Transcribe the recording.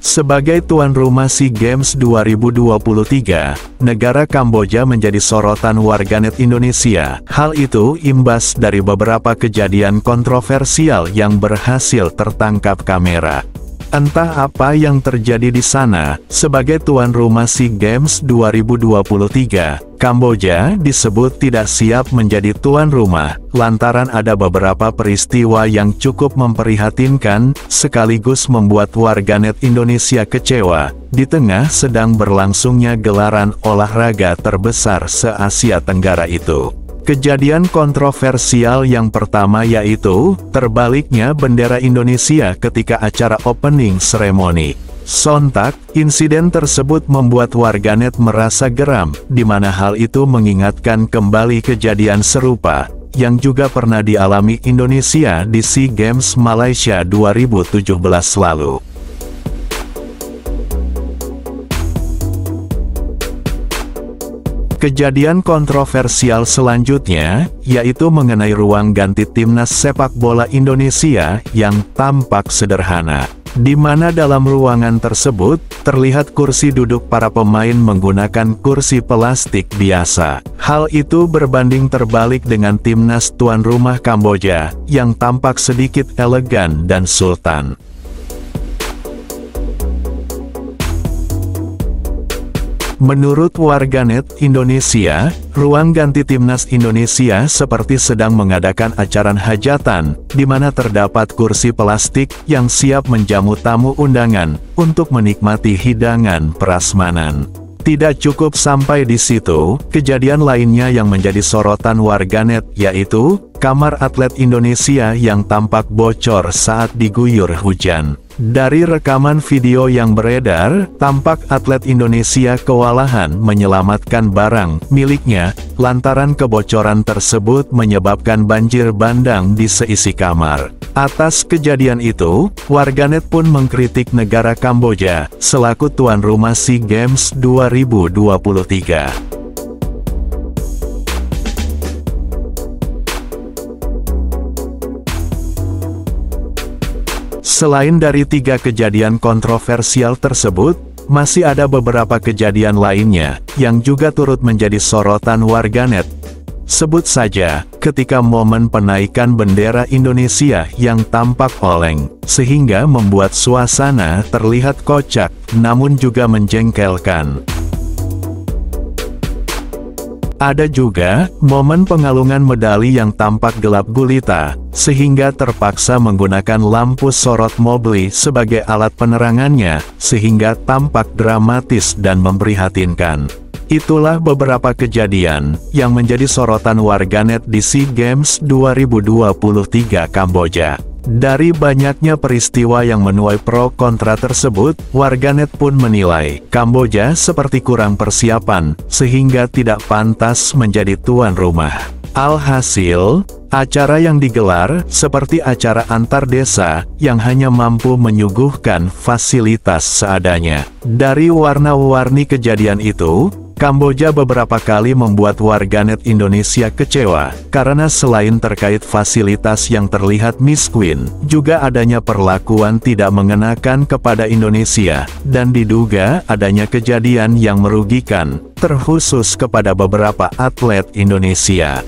Sebagai tuan rumah SEA Games 2023, negara Kamboja menjadi sorotan warganet Indonesia. Hal itu imbas dari beberapa kejadian kontroversial yang berhasil tertangkap kamera. Entah apa yang terjadi di sana, sebagai tuan rumah SEA Games 2023, Kamboja disebut tidak siap menjadi tuan rumah, lantaran ada beberapa peristiwa yang cukup memprihatinkan, sekaligus membuat warganet Indonesia kecewa, di tengah sedang berlangsungnya gelaran olahraga terbesar se-Asia Tenggara itu. Kejadian kontroversial yang pertama yaitu, terbaliknya bendera Indonesia ketika acara opening ceremony. Sontak, insiden tersebut membuat warganet merasa geram, di mana hal itu mengingatkan kembali kejadian serupa, yang juga pernah dialami Indonesia di SEA Games Malaysia 2017 lalu. Kejadian kontroversial selanjutnya, yaitu mengenai ruang ganti timnas sepak bola Indonesia yang tampak sederhana. Di mana dalam ruangan tersebut, terlihat kursi duduk para pemain menggunakan kursi plastik biasa. Hal itu berbanding terbalik dengan timnas tuan rumah Kamboja, yang tampak sedikit elegan dan sultan. Menurut warganet Indonesia, ruang ganti timnas Indonesia seperti sedang mengadakan acara hajatan, di mana terdapat kursi plastik yang siap menjamu tamu undangan untuk menikmati hidangan prasmanan. Tidak cukup sampai di situ, kejadian lainnya yang menjadi sorotan warganet yaitu kamar atlet Indonesia yang tampak bocor saat diguyur hujan. Dari rekaman video yang beredar, tampak atlet Indonesia kewalahan menyelamatkan barang miliknya, lantaran kebocoran tersebut menyebabkan banjir bandang di seisi kamar. Atas kejadian itu, warganet pun mengkritik negara Kamboja, selaku tuan rumah SEA Games 2023. Selain dari 3 kejadian kontroversial tersebut, masih ada beberapa kejadian lainnya, yang juga turut menjadi sorotan warganet. Sebut saja, ketika momen penaikan bendera Indonesia yang tampak oleng, sehingga membuat suasana terlihat kocak, namun juga menjengkelkan. Ada juga, momen pengalungan medali yang tampak gelap gulita, sehingga terpaksa menggunakan lampu sorot mobil sebagai alat penerangannya, sehingga tampak dramatis dan memprihatinkan. Itulah beberapa kejadian, yang menjadi sorotan warganet di SEA Games 2023 Kamboja. Dari banyaknya peristiwa yang menuai pro kontra tersebut, warganet pun menilai, Kamboja seperti kurang persiapan, sehingga tidak pantas menjadi tuan rumah. Alhasil, acara yang digelar, seperti acara antar desa, yang hanya mampu menyuguhkan fasilitas seadanya. Dari warna-warni kejadian itu, Kamboja beberapa kali membuat warganet Indonesia kecewa, karena selain terkait fasilitas yang terlihat miskin, juga adanya perlakuan tidak mengenakan kepada Indonesia, dan diduga adanya kejadian yang merugikan, terkhusus kepada beberapa atlet Indonesia.